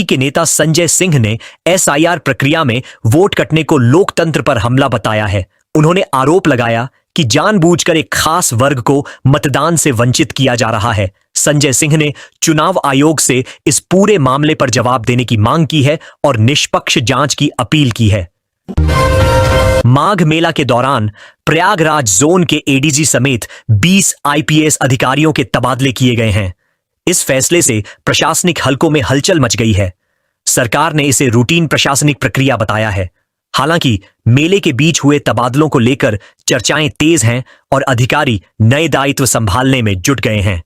के नेता संजय सिंह ने एसआईआर प्रक्रिया में वोट कटने को लोकतंत्र पर हमला बताया है। उन्होंने आरोप लगाया कि जानबूझकर एक खास वर्ग को मतदान से वंचित किया जा रहा है। संजय सिंह ने चुनाव आयोग से इस पूरे मामले पर जवाब देने की मांग की है और निष्पक्ष जांच की अपील की है। माघ मेला के दौरान प्रयागराज जोन के एडीजी समेत 20 आईपीएस अधिकारियों के तबादले किए गए हैं। इस फैसले से प्रशासनिक हलकों में हलचल मच गई है। सरकार ने इसे रूटीन प्रशासनिक प्रक्रिया बताया है। हालांकि मेले के बीच हुए तबादलों को लेकर चर्चाएं तेज हैं और अधिकारी नए दायित्व संभालने में जुट गए हैं।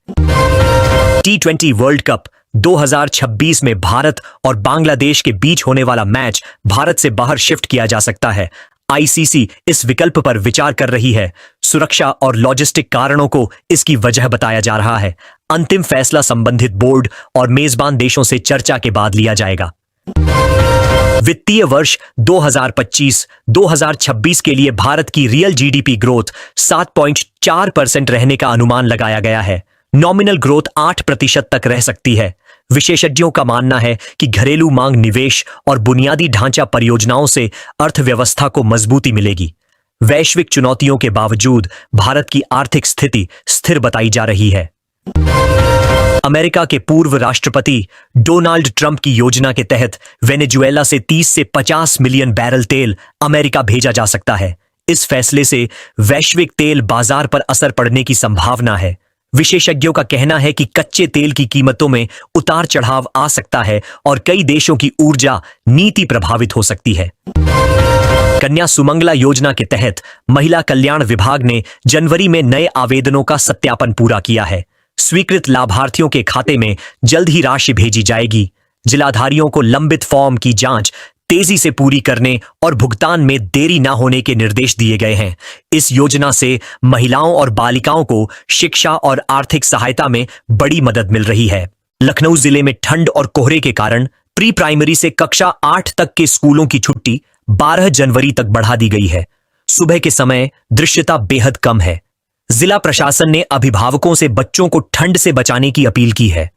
T20 वर्ल्ड कप 2026 में भारत और बांग्लादेश के बीच होने वाला मैच भारत से बाहर शिफ्ट किया जा सकता है। आईसीसी इस विकल्प पर विचार कर रही है। सुरक्षा और लॉजिस्टिक कारणों को इसकी वजह बताया जा रहा है। अंतिम फैसला संबंधित बोर्ड और मेजबान देशों से चर्चा के बाद लिया जाएगा। वित्तीय वर्ष 2025-2026 के लिए भारत की रियल जीडीपी ग्रोथ 7.4% रहने का अनुमान लगाया गया है। नॉमिनल ग्रोथ 8% तक रह सकती है। विशेषज्ञों का मानना है कि घरेलू मांग, निवेश और बुनियादी ढांचा परियोजनाओं से अर्थव्यवस्था को मजबूती मिलेगी। वैश्विक चुनौतियों के बावजूद भारत की आर्थिक स्थिति स्थिर बताई जा रही है। अमेरिका के पूर्व राष्ट्रपति डोनाल्ड ट्रंप की योजना के तहत वेनेजुएला से 30 से 50 मिलियन बैरल तेल अमेरिका भेजा जा सकता है। इस फैसले से वैश्विक तेल बाजार पर असर पड़ने की संभावना है। विशेषज्ञों का कहना है कि कच्चे तेल की कीमतों में उतार चढ़ाव आ सकता है और कई देशों की ऊर्जा नीति प्रभावित हो सकती है। कन्या सुमंगला योजना के तहत महिला कल्याण विभाग ने जनवरी में नए आवेदनों का सत्यापन पूरा किया है। स्वीकृत लाभार्थियों के खाते में जल्द ही राशि भेजी जाएगी। जिलाधिकारियों को लंबित फॉर्म की जांच तेजी से पूरी करने और भुगतान में देरी न होने के निर्देश दिए गए हैं। इस योजना से महिलाओं और बालिकाओं को शिक्षा और आर्थिक सहायता में बड़ी मदद मिल रही है। लखनऊ जिले में ठंड और कोहरे के कारण प्री प्राइमरी से कक्षा 8 तक के स्कूलों की छुट्टी 12 जनवरी तक बढ़ा दी गई है। सुबह के समय दृश्यता बेहद कम है। जिला प्रशासन ने अभिभावकों से बच्चों को ठंड से बचाने की अपील की है।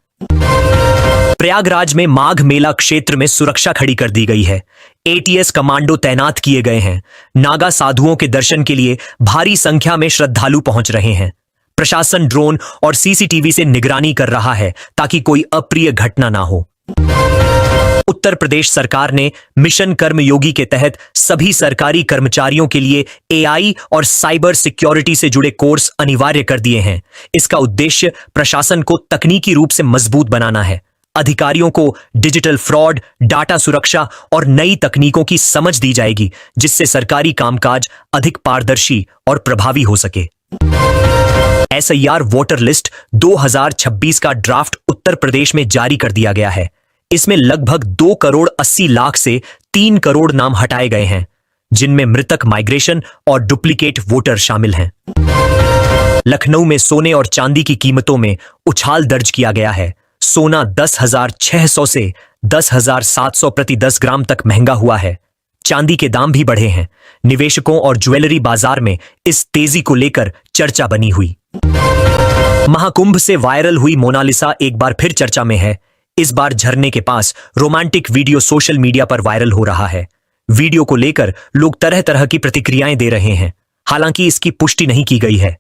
प्रयागराज में माघ मेला क्षेत्र में सुरक्षा खड़ी कर दी गई है। एटीएस कमांडो तैनात किए गए हैं। नागा साधुओं के दर्शन के लिए भारी संख्या में श्रद्धालु पहुंच रहे हैं। प्रशासन ड्रोन और सीसीटीवी से निगरानी कर रहा है ताकि कोई अप्रिय घटना ना हो। उत्तर प्रदेश सरकार ने मिशन कर्मयोगी के तहत सभी सरकारी कर्मचारियों के लिए एआई और साइबर सिक्योरिटी से जुड़े कोर्स अनिवार्य कर दिए हैं। इसका उद्देश्य प्रशासन को तकनीकी रूप से मजबूत बनाना है। अधिकारियों को डिजिटल फ्रॉड, डाटा सुरक्षा और नई तकनीकों की समझ दी जाएगी, जिससे सरकारी कामकाज अधिक पारदर्शी और प्रभावी हो सके। एसआईआर वोटर लिस्ट 2026 का ड्राफ्ट उत्तर प्रदेश में जारी कर दिया गया है। इसमें लगभग 2 करोड़ 80 लाख से 3 करोड़ नाम हटाए गए हैं, जिनमें मृतक माइग्रेशन और डुप्लीकेट वोटर शामिल हैं। लखनऊ में सोने और चांदी की कीमतों में उछाल दर्ज किया गया है। सोना 10,600 से 10,700 प्रति 10 ग्राम तक महंगा हुआ है। चांदी के दाम भी बढ़े हैं। निवेशकों और ज्वेलरी बाजार में इस तेजी को लेकर चर्चा बनी हुई। महाकुंभ से वायरल हुई मोनालिसा एक बार फिर चर्चा में है। इस बार झरने के पास रोमांटिक वीडियो सोशल मीडिया पर वायरल हो रहा है। वीडियो को लेकर लोग तरह तरह की प्रतिक्रियाएं दे रहे हैं। हालांकि इसकी पुष्टि नहीं की गई है।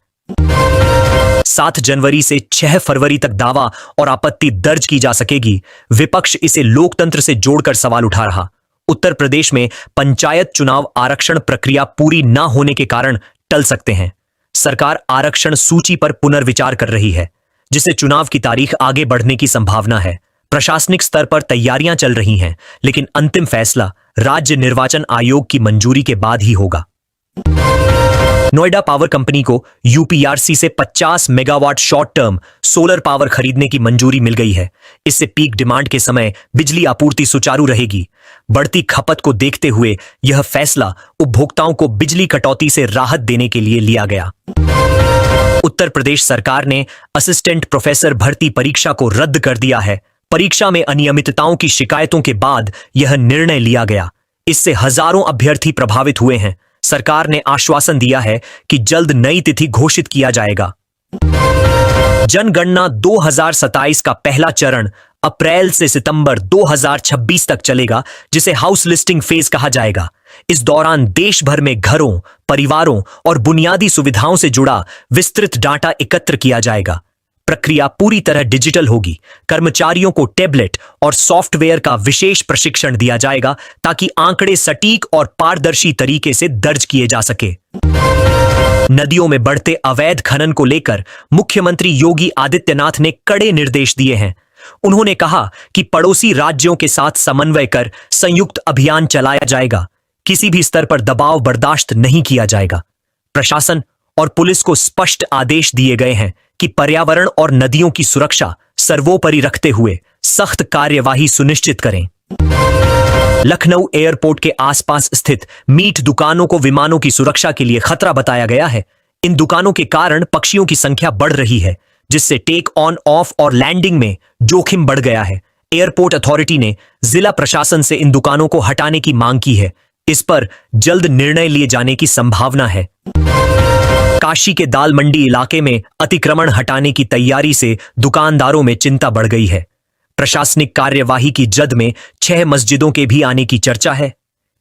7 जनवरी से 6 फरवरी तक दावा और आपत्ति दर्ज की जा सकेगी। विपक्ष इसे लोकतंत्र से जोड़कर सवाल उठा रहा। उत्तर प्रदेश में पंचायत चुनाव आरक्षण प्रक्रिया पूरी न होने के कारण टल सकते हैं। सरकार आरक्षण सूची पर पुनर्विचार कर रही है, जिससे चुनाव की तारीख आगे बढ़ने की संभावना है। प्रशासनिक स्तर पर तैयारियां चल रही हैं, लेकिन अंतिम फैसला राज्य निर्वाचन आयोग की मंजूरी के बाद ही होगा। नोएडा पावर कंपनी को यूपीआरसी से 50 megawatt short term solar power खरीदने की मंजूरी मिल गई है। इससे पीक डिमांड के समय बिजली आपूर्ति सुचारू रहेगी। बढ़ती खपत को देखते हुए यह फैसला उपभोक्ताओं को बिजली कटौती से राहत देने के लिए लिया गया। उत्तर प्रदेश सरकार ने असिस्टेंट प्रोफेसर भर्ती परीक्षा को रद्द कर दिया है। परीक्षा में अनियमितताओं की शिकायतों के बाद यह निर्णय लिया गया। इससे हजारों अभ्यर्थी प्रभावित हुए हैं। सरकार ने आश्वासन दिया है कि जल्द नई तिथि घोषित किया जाएगा। जनगणना 2027 का पहला चरण अप्रैल से सितंबर 2026 तक चलेगा, जिसे हाउस लिस्टिंग फेज कहा जाएगा। इस दौरान देश भर में घरों, परिवारों और बुनियादी सुविधाओं से जुड़ा विस्तृत डाटा एकत्र किया जाएगा। प्रक्रिया पूरी तरह डिजिटल होगी। कर्मचारियों को टैबलेट और सॉफ्टवेयर का विशेष प्रशिक्षण दिया जाएगा ताकि आंकड़े सटीक और पारदर्शी तरीके से दर्ज किए जा सके। नदियों में बढ़ते अवैध खनन को लेकर मुख्यमंत्री योगी आदित्यनाथ ने कड़े निर्देश दिए हैं। उन्होंने कहा कि पड़ोसी राज्यों के साथ समन्वय कर संयुक्त अभियान चलाया जाएगा। किसी भी स्तर पर दबाव बर्दाश्त नहीं किया जाएगा। प्रशासन और पुलिस को स्पष्ट आदेश दिए गए हैं कि पर्यावरण और नदियों की सुरक्षा सर्वोपरि रखते हुए सख्त कार्यवाही सुनिश्चित करें। लखनऊ एयरपोर्ट के आसपास स्थित मीट दुकानों को विमानों की सुरक्षा के लिए खतरा बताया गया है। इन दुकानों के कारण पक्षियों की संख्या बढ़ रही है, जिससे टेक ऑन, ऑफ और लैंडिंग में जोखिम बढ़ गया है। एयरपोर्ट अथॉरिटी ने जिला प्रशासन से इन दुकानों को हटाने की मांग की है। इस पर जल्द निर्णय लिए जाने की संभावना है। काशी के दाल मंडी इलाके में अतिक्रमण हटाने की तैयारी से दुकानदारों में चिंता बढ़ गई है। प्रशासनिक कार्यवाही की जद में 6 मस्जिदों के भी आने की चर्चा है।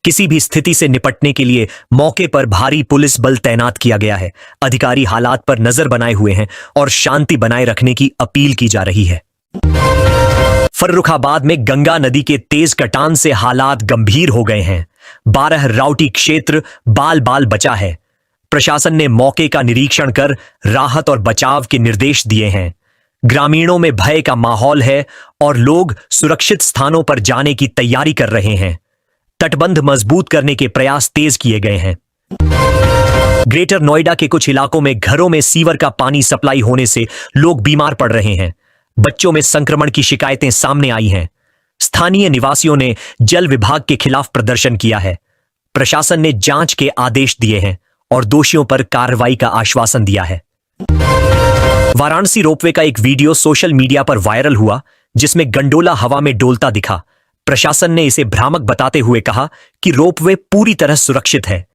किसी भी स्थिति से निपटने के लिए मौके पर भारी पुलिस बल तैनात किया गया है। अधिकारी हालात पर नजर बनाए हुए हैं और शांति बनाए रखने की अपील की जा रही है। फर्रुखाबाद में गंगा नदी के तेज कटान से हालात गंभीर हो गए हैं। 12 राउटी क्षेत्र बाल बाल बचा है। प्रशासन ने मौके का निरीक्षण कर राहत और बचाव के निर्देश दिए हैं। ग्रामीणों में भय का माहौल है और लोग सुरक्षित स्थानों पर जाने की तैयारी कर रहे हैं। तटबंध मजबूत करने के प्रयास तेज किए गए हैं। ग्रेटर नोएडा के कुछ इलाकों में घरों में सीवर का पानी सप्लाई होने से लोग बीमार पड़ रहे हैं। बच्चों में संक्रमण की शिकायतें सामने आई हैं। स्थानीय निवासियों ने जल विभाग के खिलाफ प्रदर्शन किया है। प्रशासन ने जांच के आदेश दिए हैं और दोषियों पर कार्रवाई का आश्वासन दिया है। वाराणसी रोपवे का एक वीडियो सोशल मीडिया पर वायरल हुआ, जिसमें गंडोला हवा में डोलता दिखा। प्रशासन ने इसे भ्रामक बताते हुए कहा कि रोपवे पूरी तरह सुरक्षित है।